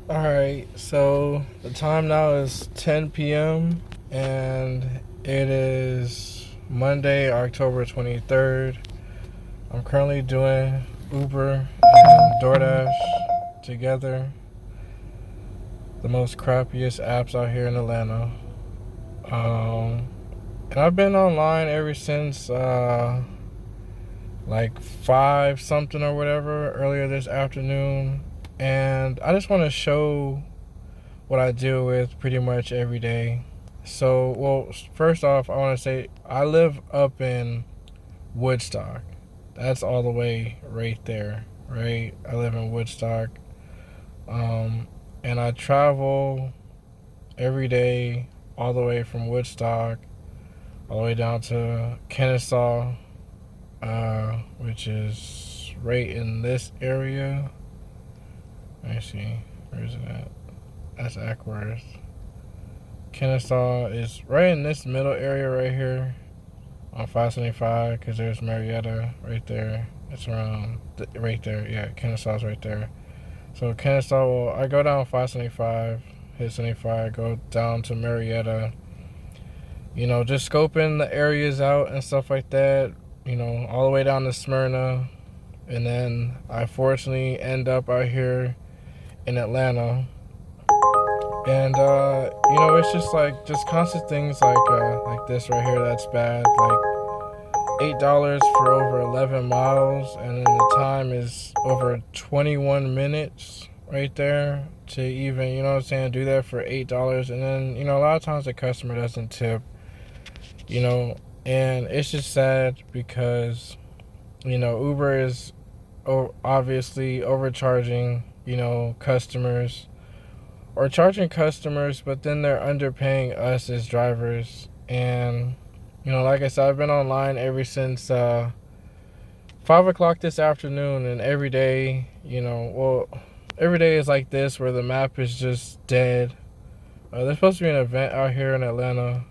Alright, so the time now is 10 p.m. and it is Monday, October 23rd. I'm currently doing Uber and DoorDash together. The most crappiest apps out here in Atlanta. And I've been online ever since like 5 something or whatever earlier this afternoon. And I just want to show what I deal with pretty much every day. So, well, first off, I want to say I live up in Woodstock. That's all the way right there, right? I live in Woodstock. And I travel every day all the way from Woodstock all the way down to Kennesaw, which is right in this area. Let me see. Where is it at? That's Ackworth. Kennesaw is right in this middle area right here on 575 because there's Marietta right there. It's around right there. Yeah, Kennesaw's right there. So Kennesaw, well, I go down 575, hit 75, go down to Marietta. Just scoping the areas out and stuff like that. All the way down to Smyrna. And then I fortunately end up out here in Atlanta. And it's just constant things like this right here that's bad. Like $8 for over 11 miles, and then the time is over 21 minutes right there to even, do that for $8. And then, a lot of times the customer doesn't tip, and it's just sad because, Uber is obviously overcharging, customers or charging customers, but then they're underpaying us as drivers. And like I said, I've been online ever since 5 o'clock this afternoon, and every day, every day is like this where the map is just dead. There's supposed to be an event out here in Atlanta.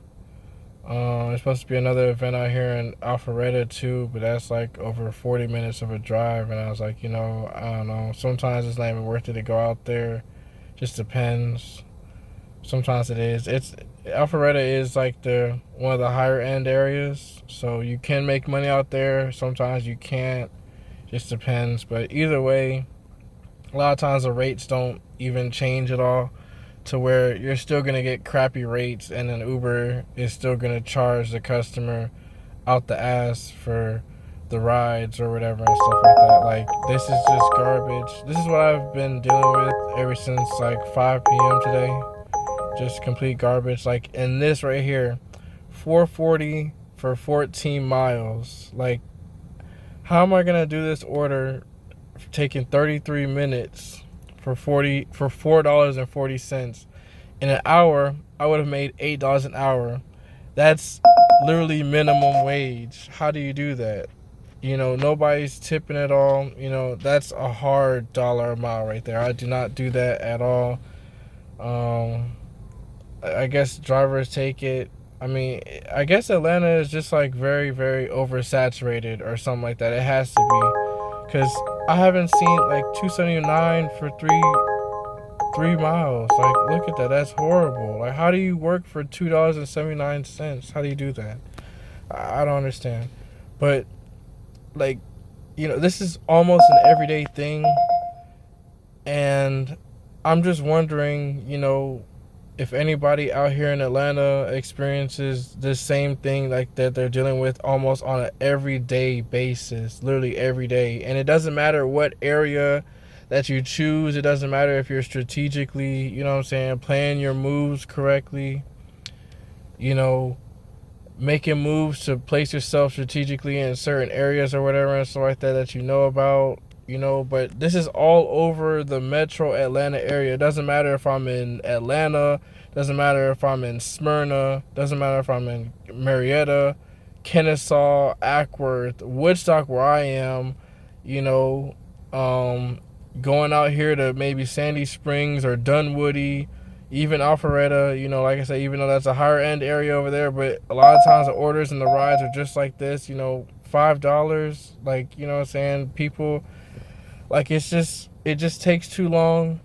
There's supposed to be another event out here in Alpharetta too, but that's like over 40 minutes of a drive. And I was like, I don't know. Sometimes it's not even worth it to go out there. Just depends. Sometimes it is. Alpharetta is like one of the higher end areas, so you can make money out there. Sometimes you can't. Just depends. But either way, a lot of times the rates don't even change at all, to where you're still gonna get crappy rates, and then Uber is still gonna charge the customer out the ass for the rides or whatever and stuff like that. Like, this is just garbage. This is what I've been dealing with ever since like 5 p.m. today. Just complete garbage. Like, in this right here, $4.40 for 14 miles. Like, how am I gonna do this order taking 33 minutes for $4.40? In an hour, I would have made $8 an hour. That's literally minimum wage. How do you do that? Nobody's tipping at all. That's a hard dollar a mile right there. I do not do that at all. I guess drivers take it. I mean, I guess Atlanta is just like very, very oversaturated or something like that. It has to be, because I haven't seen like 279 for three miles. Like, look at that. That's horrible. Like, how do you work for $2.79? How do you do that? I don't understand. But like, this is almost an everyday thing, and I'm just wondering, if anybody out here in Atlanta experiences the same thing like that they're dealing with almost on an everyday basis, literally every day. And it doesn't matter what area that you choose. It doesn't matter if you're strategically, playing your moves correctly, making moves to place yourself strategically in certain areas or whatever and stuff like that you know about, but this is all over the metro Atlanta area. It doesn't matter if I'm in Atlanta, doesn't matter if I'm in Smyrna, doesn't matter if I'm in Marietta, Kennesaw, Ackworth, Woodstock, where I am, going out here to maybe Sandy Springs or Dunwoody, even Alpharetta, like I said, even though that's a higher end area over there, but a lot of times the orders and the rides are just like this, $5, like, what I'm saying? People, like, it just takes too long.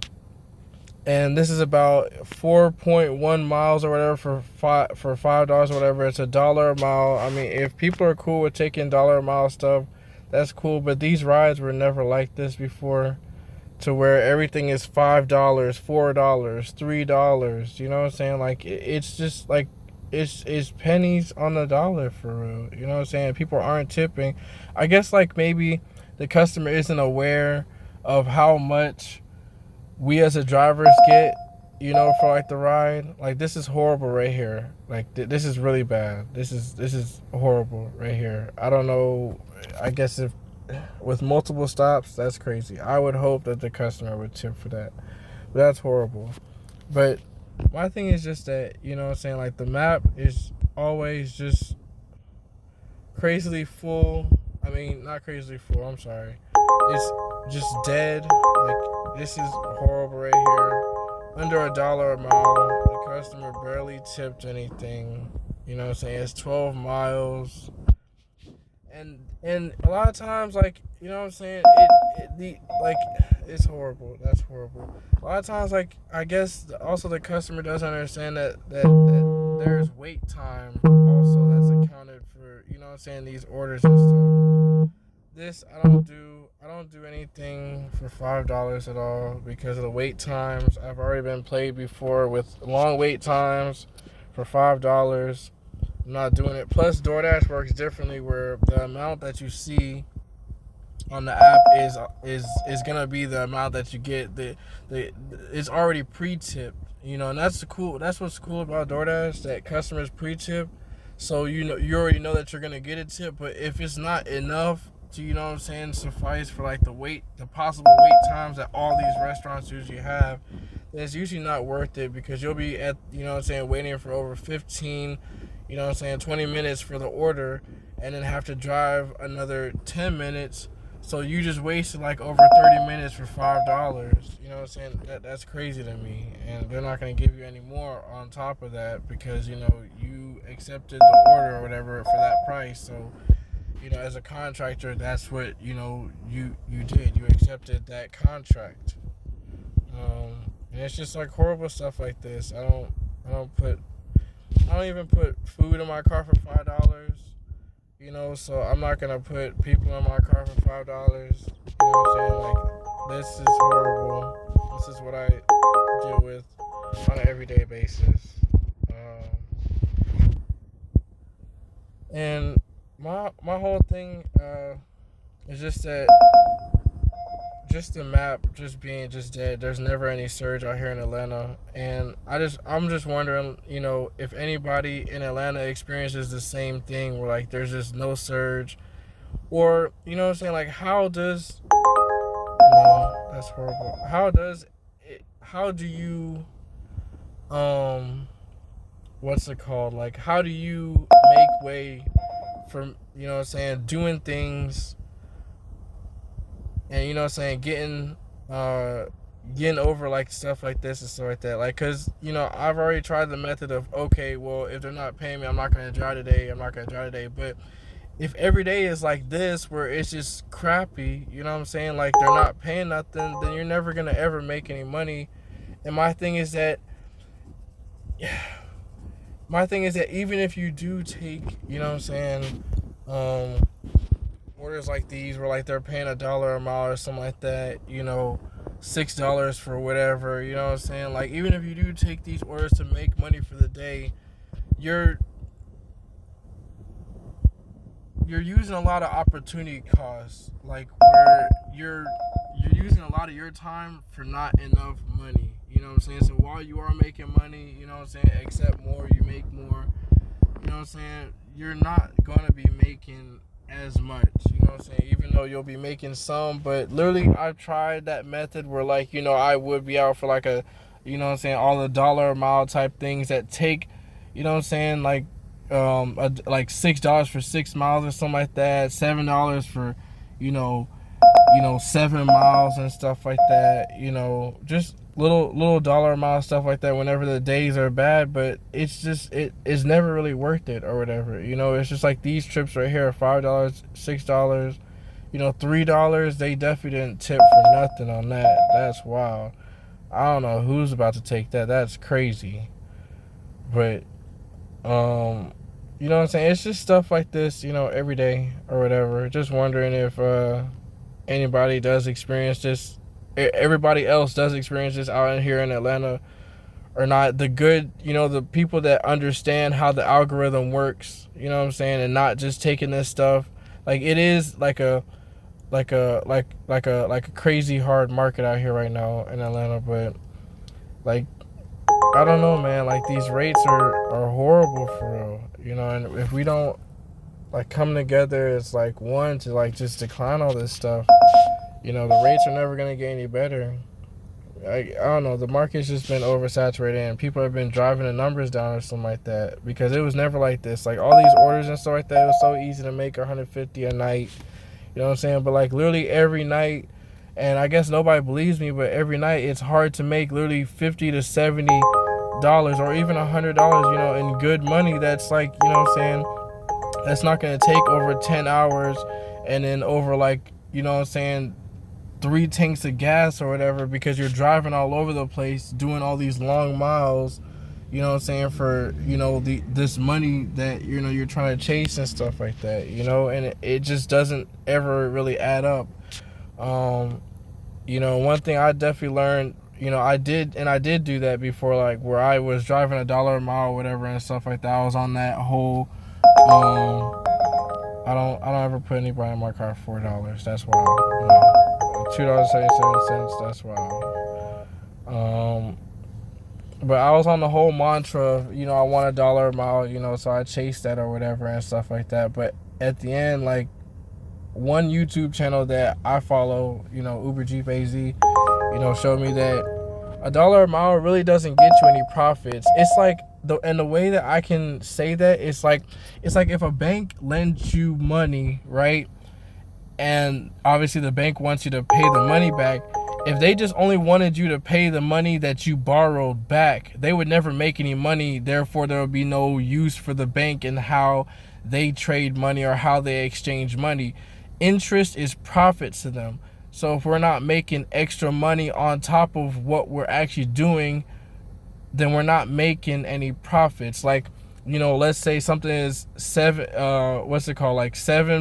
and this is about 4.1 miles or whatever for $5 or whatever. It's $1 a mile. I mean, if people are cool with taking dollar a mile stuff, that's cool. But these rides were never like this before, to where everything is $5, $4, $3. You know what I'm saying? Like it's just like it's pennies on the dollar for real. You know what I'm saying? People aren't tipping. I guess like maybe the customer isn't aware of how much we as a drivers get, you know, for like the ride. Like this is horrible right here. Like this is really bad. This is horrible right here. I don't know. I guess if with multiple stops, that's crazy. I would hope that the customer would tip for that. But that's horrible. But my thing is just that, you know what I'm saying, like the map is always just crazily full. I mean, not crazily full, I'm sorry. It's just dead. Like this is horrible right here. Under $1 a mile. The customer barely tipped anything. You know what I'm saying? It's 12 miles. And a lot of times, like, you know what I'm saying, it's horrible. That's horrible. A lot of times, like, I guess also the customer doesn't understand that there's wait time also that's accounted for, you know what I'm saying, these orders and stuff. This I don't do anything for $5 at all because of the wait times. I've already been played before with long wait times for $5. I'm not doing it. Plus, DoorDash works differently, where the amount that you see on the app is gonna be the amount that you get. It's already pre-tipped, you know, and that's cool. That's what's cool about DoorDash, that customers pre-tip, so you know you already know that you're gonna get a tip. But if it's not enough to, you know what I'm saying, suffice for like the possible wait times that all these restaurants usually have, it's usually not worth it, because you'll be at, you know what I'm saying, waiting for over 15, you know what I'm saying, 20 minutes for the order, and then have to drive another 10 minutes. So you just wasted like over 30 minutes for $5. You know what I'm saying? That's crazy to me. And they're not going to give you any more on top of that, because, you know, you accepted the order or whatever for that price. So, you know, as a contractor, that's what, you know, you did. You accepted that contract. And it's just like horrible stuff like this. I don't even put food in my car for $5. You know, so I'm not gonna put people in my car for $5. You know what I'm saying? Like, this is horrible. This is what I deal with on an everyday basis. And my whole thing is just that, just the map just being just dead. There's never any surge out here in Atlanta, and I'm just wondering, you know, if anybody in Atlanta experiences the same thing, where like there's just no surge, or, you know what I'm saying, like how does, no, that's horrible. How do you what's it called? Like, how do you make way for, you know what I'm saying, doing things, and, you know what I'm saying, getting over like stuff like this and stuff like that. Like, cause, you know, I've already tried the method of, okay, well, if they're not paying me, I'm not gonna drive today. But if every day is like this, where it's just crappy, you know what I'm saying, like they're not paying nothing, then you're never gonna ever make any money. And my thing is that even if you do take, you know what I'm saying, orders like these where like they're paying $1 a mile or something like that, you know, $6 for whatever, you know what I'm saying, like even if you do take these orders to make money for the day, you're using a lot of opportunity costs, like where you're using a lot of your time for not enough money, you know what I'm saying. So while you are making money, you know what I'm saying, accept more, you make more, you know what I'm saying, you're not gonna be making as much, you know what I'm saying, even though you'll be making some. But literally, I've tried that method where, like, you know, I would be out for like a, you know what I'm saying, all the dollar a mile type things that take, you know what I'm saying, like like $6 for 6 miles or something like that, $7 for, you know 7 miles and stuff like that, you know, just little dollar amount stuff like that whenever the days are bad. But it's just, it's never really worth it or whatever, you know. It's just like these trips right here are $5, $6, you know, $3. They definitely didn't tip for nothing on that. That's wild. I don't know who's about to take that. That's crazy. But you know what I'm saying? It's just stuff like this, every day or whatever. Just wondering if anybody does experience this. Everybody else does experience this out here in Atlanta or not. The good, the people that understand how the algorithm works. You know what I'm saying, and not just taking this stuff like it is like a crazy hard market out here right now in Atlanta. But like, I don't know, man. Like, these rates are horrible for real, and if we don't like come together as like one to like just decline all this stuff, the rates are never gonna get any better. I don't know. The market's just been oversaturated, and people have been driving the numbers down or something like that, because it was never like this. Like, all these orders and stuff like that, it was so easy to make 150 a night. You know what I'm saying? But like literally every night, and I guess nobody believes me, but every night it's hard to make literally $50 to $70 or even $100, in good money. That's like, what I'm saying, that's not going to take over 10 hours and then over like, what I'm saying, 3 tanks of gas or whatever, because you're driving all over the place doing all these long miles, what I'm saying, for, this money that, you're trying to chase and stuff like that, and it just doesn't ever really add up. One thing I definitely learned, I did do that before, like where I was driving $1 a mile or whatever and stuff like that. I was on that whole, I don't ever put anybody in my car for $4. That's wild. $2.77. That's wild. But I was on the whole mantra of, I want $1 a mile, so I chased that or whatever and stuff like that. But at the end, like, one YouTube channel that I follow, Uber Jeep AZ, showed me that $1 a mile really doesn't get you any profits. It's like, the way that I can say that, it's like if a bank lends you money, right? And obviously the bank wants you to pay the money back. If they just only wanted you to pay the money that you borrowed back, they would never make any money. Therefore, there would be no use for the bank in how they trade money or how they exchange money. Interest is profits to them. So if we're not making extra money on top of what we're actually doing, then we're not making any profits. Like, let's say something is 7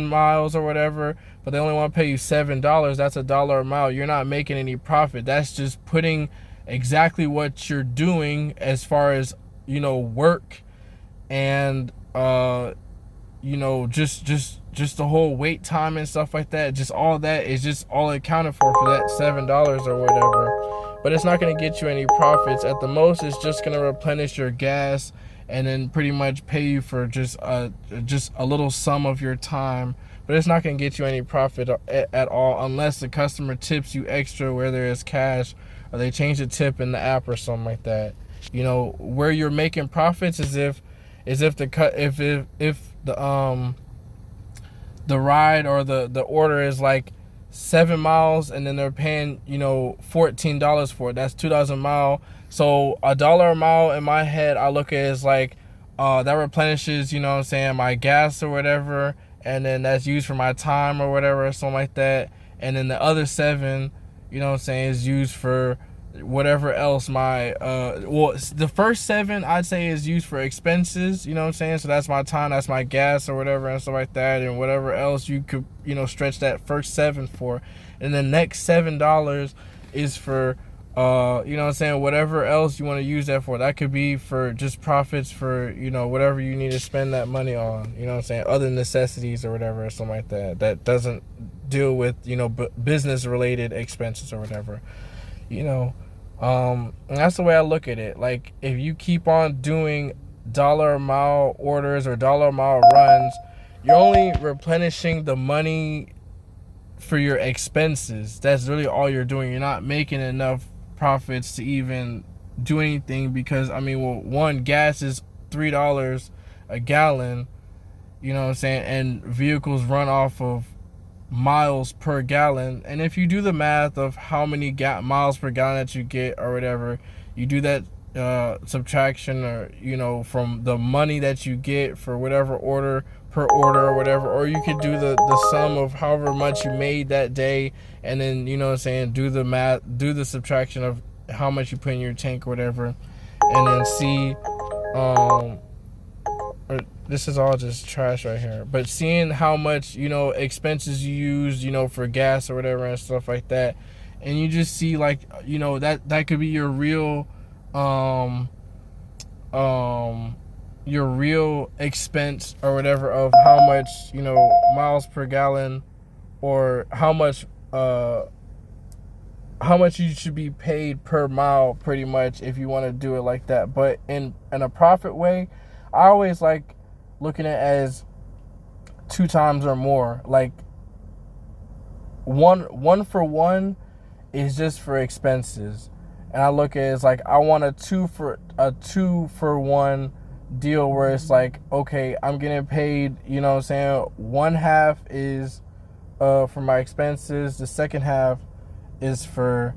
miles or whatever, but they only want to pay you $7. That's $1 a mile. You're not making any profit. That's just putting exactly what you're doing as far as, work and, just the whole wait time and stuff like that. Just all that is just all accounted for that $7 or whatever. But it's not going to get you any profits. At the most, it's just going to replenish your gas and then pretty much pay you for just a little sum of your time. But it's not going to get you any profit at all, unless the customer tips you extra, whether it's cash or they change the tip in the app or something like that. Where you're making profits is if the ride or the order is like 7 miles and then they're paying $14 for it. That's $2 a mile. So $1 a mile in my head, I look at it as like that replenishes my gas or whatever, and then that's used for my time or whatever or something like that. And then the other 7 is used for whatever else my the first 7 I'd say is used for expenses, so that's my time, that's my gas or whatever and stuff like that, and whatever else you could stretch that first 7 for. And the next $7 is for whatever else you want to use that for. That could be for just profits for whatever you need to spend that money on, other necessities or whatever or something like that doesn't deal with business related expenses or whatever. And that's the way I look at it. Like, if you keep on doing $1 a mile orders or $1 a mile runs, you're only replenishing the money for your expenses. That's really all you're doing. You're not making enough profits to even do anything, because one, gas is $3 a gallon, and vehicles run off of miles per gallon. And if you do the math of how many miles per gallon that you get or whatever, you do that subtraction or from the money that you get for whatever order per order or whatever, or you could do the sum of however much you made that day, and then do the math, do the subtraction of how much you put in your tank or whatever, and then see, or this is all just trash right here, but seeing how much, expenses you use, for gas or whatever and stuff like that, and you just see like, that could be your real expense or whatever of how much, miles per gallon, or how much you should be paid per mile, pretty much, if you want to do it like that. But in a profit way, I always like looking at it as 2 times or more. Like one for one is just for expenses, and I look at it as like I want a two for one deal where it's like, okay, I'm getting paid, one half is for my expenses, the second half is for,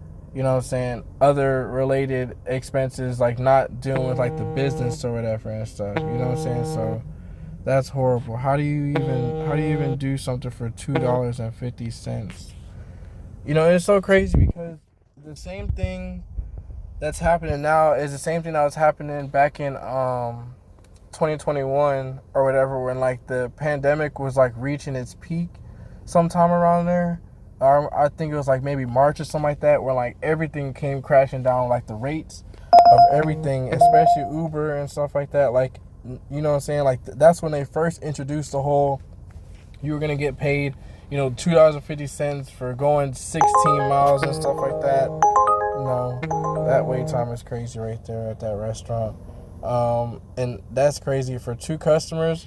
other related expenses, like not dealing with like the business or whatever and stuff, so that's horrible. How do you even do something for $2.50? It's so crazy, because the same thing that's happening now is the same thing that was happening back in 2021 or whatever, when like the pandemic was like reaching its peak sometime around there. I think it was like maybe March or something like that, where like everything came crashing down, like the rates of everything, especially Uber and stuff like that. Like, like that's when they first introduced the whole, you were gonna get paid, $2.50 for going 16 miles and stuff like that. That wait time is crazy right there at that restaurant. And that's crazy for 2 customers.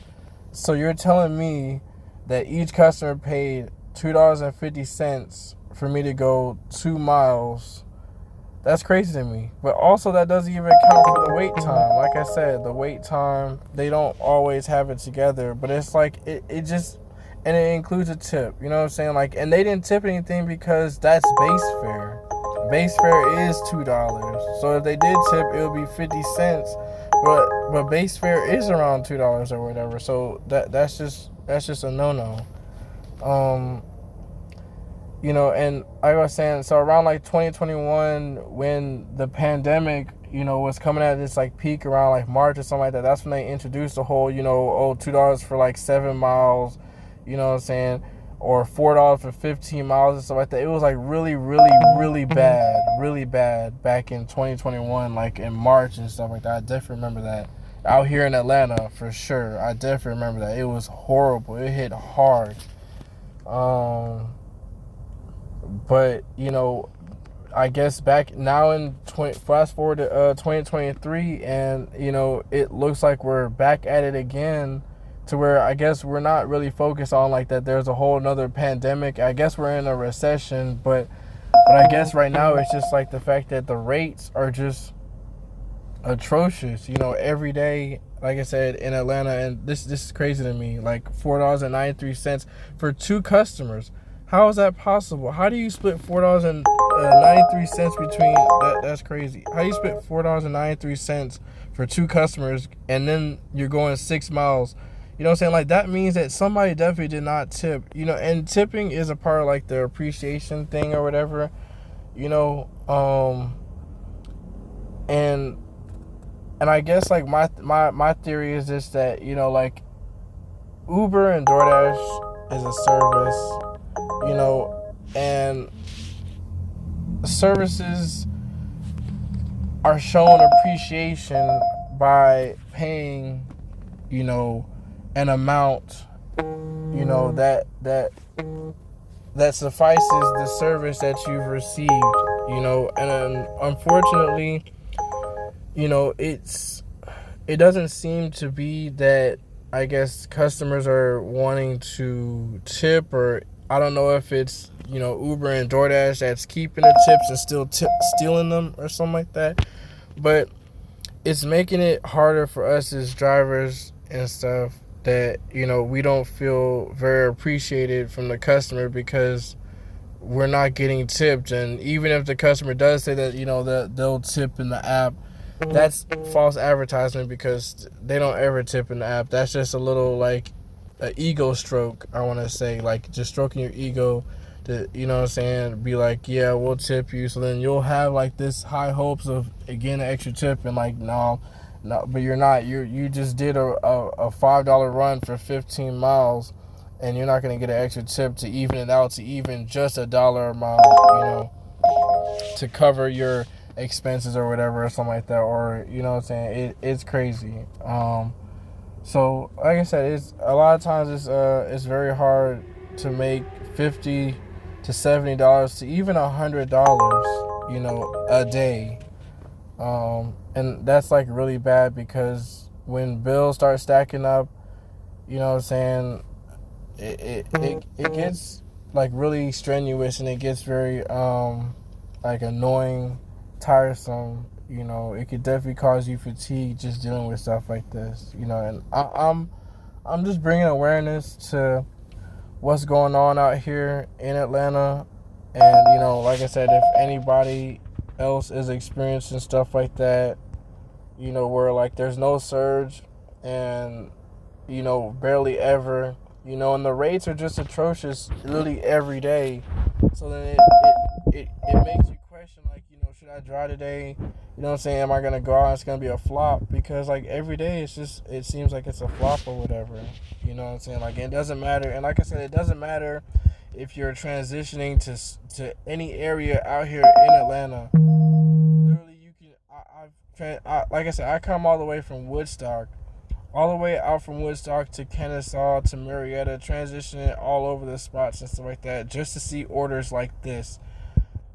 So you're telling me that each customer paid $2.50 for me to go 2 miles? That's crazy to me. But also, that doesn't even account for the wait time. Like I said, the wait time, they don't always have it together, but it's like it just, and it includes a tip, like, and they didn't tip anything because that's base fare. Base fare is $2. So if they did tip, it would be 50 cents. But base fare is around $2 or whatever. So that's just a no-no. And like I was saying, so around like 2021, when the pandemic, was coming at this like peak around like March or something like that, that's when they introduced the whole, $2 for like 7 miles, or $4 for 15 miles and stuff like that. It was like really, really, really bad back in 2021, like in March and stuff like that. I definitely remember that. Out here in Atlanta, for sure. I definitely remember that. It was horrible. It hit hard. But, I guess back now fast forward to 2023, and, it looks like we're back at it again, to where I guess we're not really focused on like that there's a whole nother pandemic. I guess we're in a recession, but I guess right now it's just like the fact that the rates are just atrocious, every day, like I said, in Atlanta. And this is crazy to me, like $4.93 for 2 customers. How is that possible? How do you split $4.93 between that's crazy. How do you split $4.93 for 2 customers, and then you're going 6 miles? Like, that means that somebody definitely did not tip, and tipping is a part of like the appreciation thing or whatever, and I guess like my theory is just that, like, Uber and DoorDash is a service, and services are shown appreciation by paying, an amount, that suffices the service that you've received, and unfortunately, it doesn't seem to be that, I guess, customers are wanting to tip, or I don't know if it's, Uber and DoorDash that's keeping the tips and still stealing them or something like that, but it's making it harder for us as drivers and stuff, that, we don't feel very appreciated from the customer because we're not getting tipped. And even if the customer does say that, that they'll tip in the app, that's false advertisement, because they don't ever tip in the app. That's just a little, like, an ego stroke, I want to say, like just stroking your ego you know what I'm saying, be like, yeah, we'll tip you. So then you'll have like this high hopes of getting an extra tip, and like, no, but you're not. You just did a $5 run for 15 miles, and you're not gonna get an extra tip to even it out to even just $1 a mile, to cover your expenses or whatever or something like that, or you know what I'm saying. It's crazy. So like I said, it's a lot of times it's very hard to make $50 to $70 to even $100, a day. And that's like really bad, because when bills start stacking up, you know what I'm saying, it gets like really strenuous, and it gets very like annoying, tiresome. It could definitely cause you fatigue just dealing with stuff like this. And I'm just bringing awareness to what's going on out here in Atlanta. And like I said, if anybody else is experiencing stuff like that, where like there's no surge, and barely ever, and the rates are just atrocious literally every day. So then it makes you question, like, should I drive today? You know what I'm saying? Am I gonna go out and it's gonna be a flop? Because like every day it seems like it's a flop or whatever. You know what I'm saying? Like, it doesn't matter. And like I said, it doesn't matter if you're transitioning to any area out here in Atlanta. Literally, you can. Like I said, I come all the way from Woodstock, all the way out from Woodstock to Kennesaw to Marietta, transitioning all over the spots and stuff like that, just to see orders like this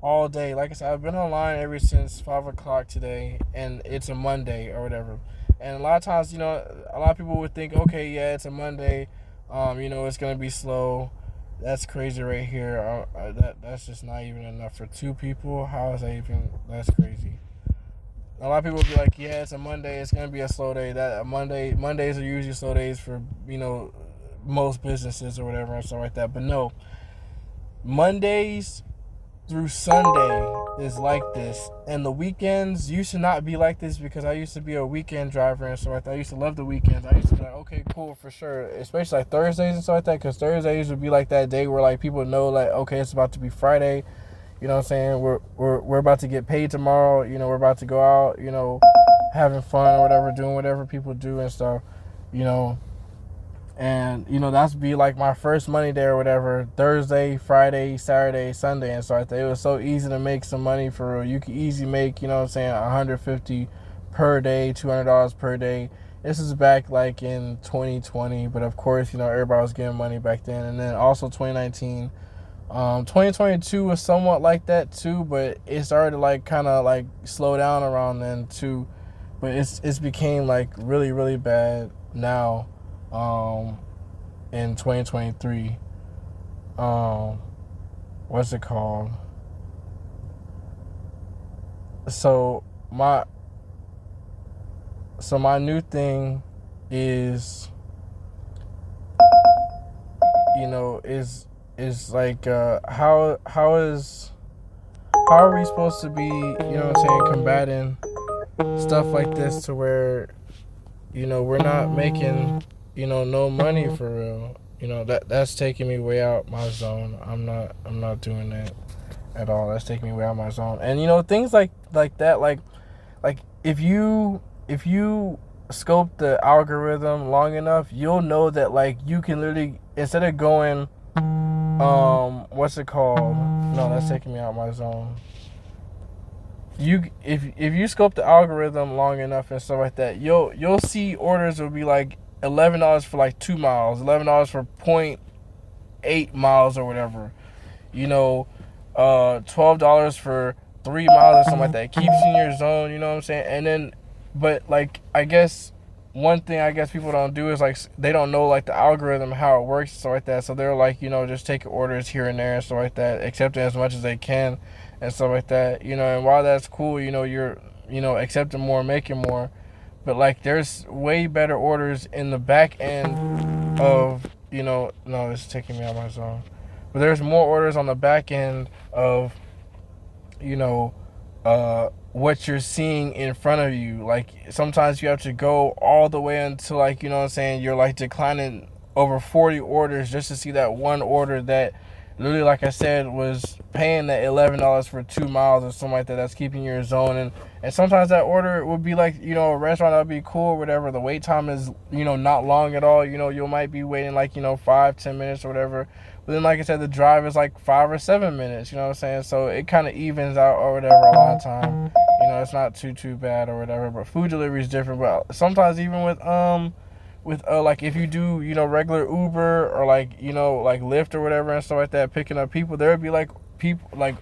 all day. Like I said, I've been online ever since 5 o'clock today, and it's a Monday or whatever. And a lot of times, a lot of people would think, okay, yeah, it's a Monday, it's gonna be slow. That's crazy right here. That's just not even enough for two people. How is that even? That's crazy. A lot of people will be like, yeah, it's a Monday, it's gonna be a slow day. Mondays are usually slow days for most businesses or whatever and stuff like that. But no, Mondays through Sunday is like this, and the weekends used to not be like this, because I used to be a weekend driver and stuff like that. I used to love the weekends. I used to be like, okay, cool, for sure, especially like Thursdays and stuff like that, because Thursdays would be like that day where like people know, like, okay, it's about to be Friday. You know what I'm saying? We're about to get paid tomorrow. We're about to go out, having fun or whatever, doing whatever people do and stuff, And, that's be like my first money day or whatever. Thursday, Friday, Saturday, Sunday, and so like that. It was so easy to make some money for real. You could easily make, $150 per day, $200 per day. This is back like in 2020, but of course, everybody was getting money back then. And then also 2019. 2022 was somewhat like that too, but it started to like kind of like slow down around then too. But it's became like really, really bad now. In 2023, what's it called? So my new thing is, is like, how are we supposed to be, combating stuff like this to where, we're not making, no money for real. That's taking me way out my zone. I'm not doing that at all. That's taking me way out my zone. And things like that, like if you scope the algorithm long enough, you'll know that like you can literally, instead of going what's it called? No, that's taking me out my zone. If you scope the algorithm long enough and stuff like that, you'll see orders will be like $11 for like 2 miles, $11 for 0.8 miles or whatever. $12 for 3 miles or something like that. It keeps you in your zone, you know what I'm saying? And then, but like, I guess one thing I guess people don't do is like, they don't know like the algorithm, how it works and stuff like that. So they're like, just taking orders here and there and stuff like that, accepting as much as they can and stuff like that. And while that's cool, you're accepting more, making more. But like, there's way better orders in the back end of, no, it's taking me out of my zone. But there's more orders on the back end of, what you're seeing in front of you. Like, sometimes you have to go all the way until like, you're like declining over 40 orders just to see that one order that literally, like I said, was paying that $11 for 2 miles or something like that. That's keeping your zone. And sometimes that order would be like, a restaurant that would be cool or whatever. The wait time is, not long at all. You might be waiting like, 5-10 minutes or whatever. But then, like I said, the drive is like 5 or 7 minutes, you know what I'm saying? So it kind of evens out or whatever a lot of time. It's not too bad or whatever. But food delivery is different. But sometimes even with like if you do regular Uber or like like Lyft or whatever and stuff like that, picking up people, there would be like people like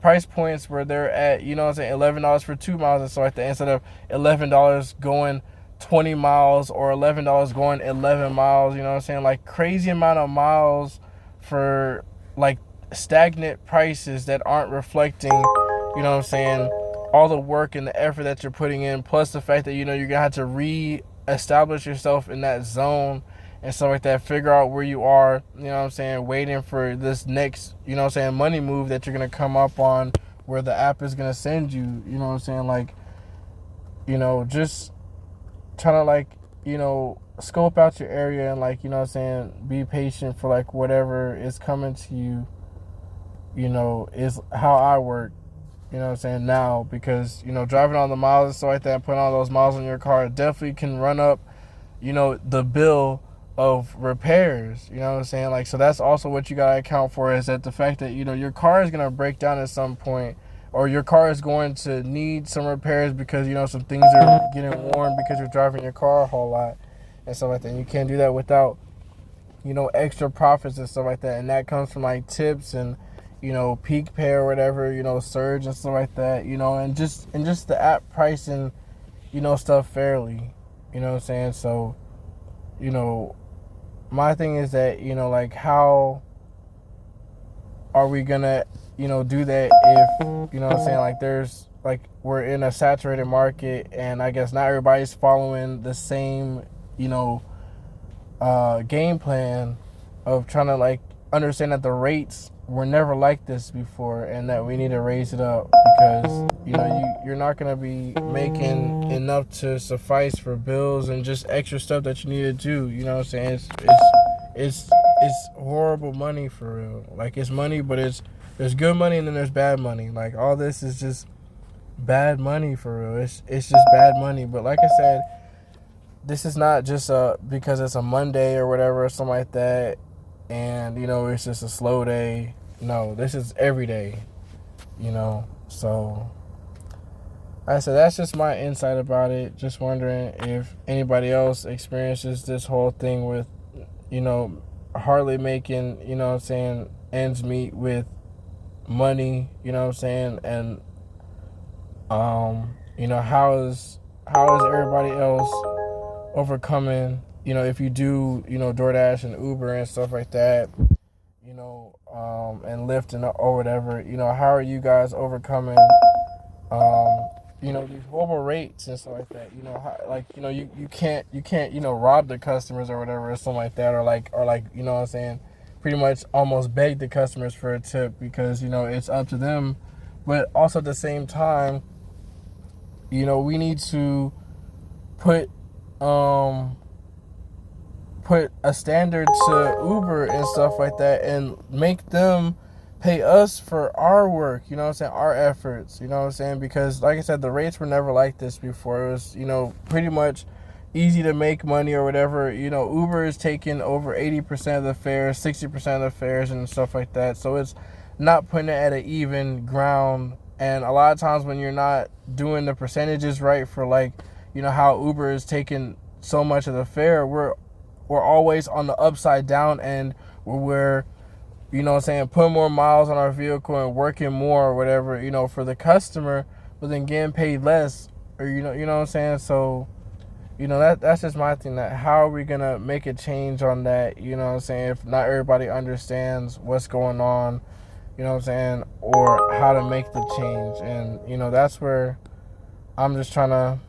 price points where they're at I'm saying $11 for 2 miles and stuff like that, instead of $11 going 20 miles or $11 going 11 miles, you know what I'm saying, like crazy amount of miles for like stagnant prices that aren't reflecting, you know what I'm saying, all the work and the effort that you're putting in, plus the fact that you're gonna have to establish yourself in that zone and stuff like that, figure out where you are, you know what I'm saying, waiting for this next, you know what I'm saying, money move that you're going to come up on where the app is going to send you, you know what I'm saying, like, just trying to like, scope out your area and like, you know what I'm saying, be patient for like whatever is coming to you, is how I work, you know what I'm saying, now, because, driving on the miles and stuff like that, putting all those miles on your car definitely can run up, the bill of repairs, you know what I'm saying, like, so that's also what you got to account for, is that the fact that, your car is going to break down at some point, or your car is going to need some repairs because, some things are getting worn because you're driving your car a whole lot and stuff like that. And you can't do that without, extra profits and stuff like that. And that comes from like tips and, peak pay or whatever, surge and stuff like that, and just the app pricing, stuff fairly, you know what I'm saying? So, my thing is that, like, how are we gonna, do that if, you know what I'm saying, like, there's, like, we're in a saturated market, and I guess not everybody's following the same, game plan of trying to, like, understand that the rates were never like this before, and that we need to raise it up, because you're not going to be making enough to suffice for bills and just extra stuff that you need to do, you know what I'm saying. It's horrible money for real. Like, it's money, but there's good money and then there's bad money. Like, all this is just bad money for real. It's just bad money. But like I said, this is not just because it's a Monday or whatever or something like that, and it's just a slow day. No, this is every day, so like I said, that's just my insight about it. Just wondering if anybody else experiences this whole thing with hardly making, what I'm saying, ends meet with money, what I'm saying, and how is everybody else overcoming, if you do, DoorDash and Uber and stuff like that, and Lyft and or whatever, how are you guys overcoming, these horrible rates and stuff like that, how, you can't, rob the customers or whatever or something like that, or like, what I'm saying, pretty much almost beg the customers for a tip, because, it's up to them. But also at the same time, we need to put a standard to Uber and stuff like that, and make them pay us for our work, you know what I'm saying, our efforts, you know what I'm saying, because like I said, the rates were never like this before. It was, pretty much easy to make money or whatever. Uber is taking over 80% of the fares, 60% of the fares and stuff like that, so it's not putting it at an even ground. And a lot of times when you're not doing the percentages right for, like, how Uber is taking so much of the fare, we're always on the upside down end, where we're, what I'm saying, putting more miles on our vehicle and working more or whatever, for the customer, but then getting paid less, or, what I'm saying. So, that's just my thing, that how are we going to make a change on that, what I'm saying, if not everybody understands what's going on, what I'm saying, or how to make the change. And, that's where I'm just trying to,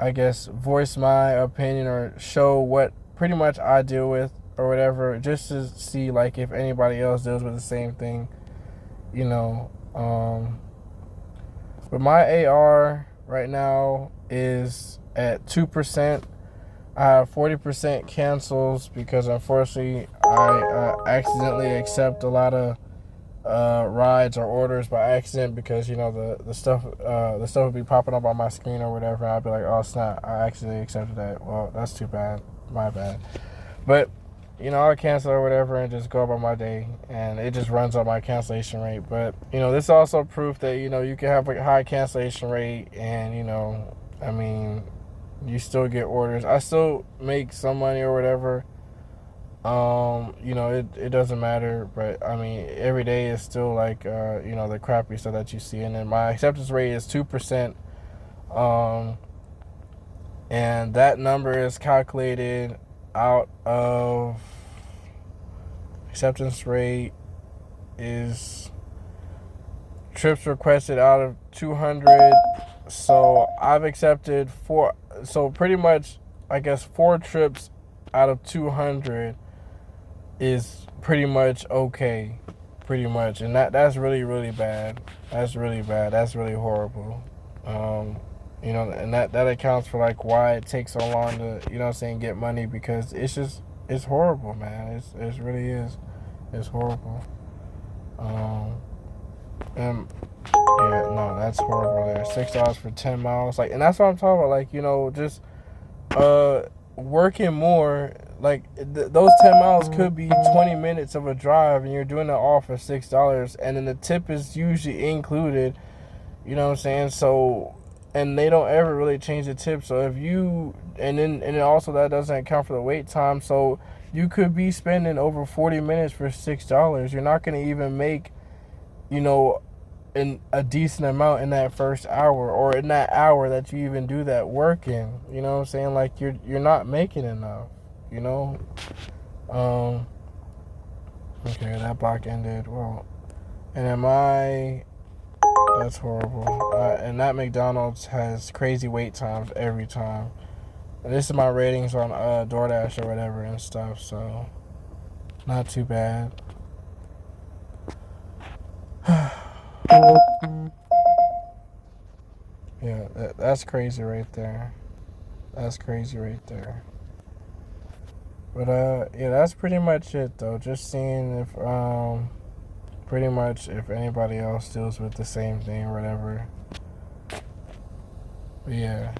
I guess, voice my opinion, or show what pretty much I deal with or whatever, just to see, like, if anybody else deals with the same thing, But my AR right now is at 2%. I have 40% cancels because, unfortunately, I accidentally accept a lot of rides or orders by accident because the stuff will be popping up on my screen or whatever, and I'll be like, oh snap, I accidentally accepted that. Well, that's too bad, my bad. But I'll cancel or whatever and just go about my day, and it just runs up my cancellation rate. But this is also proof that you can have a high cancellation rate, and I mean, you still get orders. I still make some money or whatever. It doesn't matter, but I mean, every day is still like the crappy stuff that you see, and then my acceptance rate is 2%. And that number is calculated out of acceptance rate is trips requested out of 200. So I've accepted pretty much, I guess, 4 trips out of 200 is pretty much okay, pretty much, and that's really, really bad. That's really bad. That's really horrible. And that accounts for like why it takes so long to get money, because it's horrible, man. It really is. It's horrible. And yeah, no, that's horrible. There, $6 for 10 miles, like, and that's what I'm talking about. Like, just working more. Like those 10 miles could be 20 minutes of a drive, and you're doing it all for $6, and then the tip is usually included. You know what I'm saying? So, and they don't ever really change the tip. So if you, and then also that doesn't account for the wait time. So you could be spending over 40 minutes for $6. You're not going to even make, a decent amount in that first hour, or in that hour that you even do that work in. You know what I'm saying? Like you're not making enough. Okay, that block ended. Well, and that's horrible. And that McDonald's has crazy wait times every time. And this is my ratings on DoorDash or whatever and stuff, so not too bad. Yeah, that's crazy right there. That's crazy right there. But yeah, that's pretty much it though. Just seeing if pretty much if anybody else deals with the same thing or whatever. But yeah.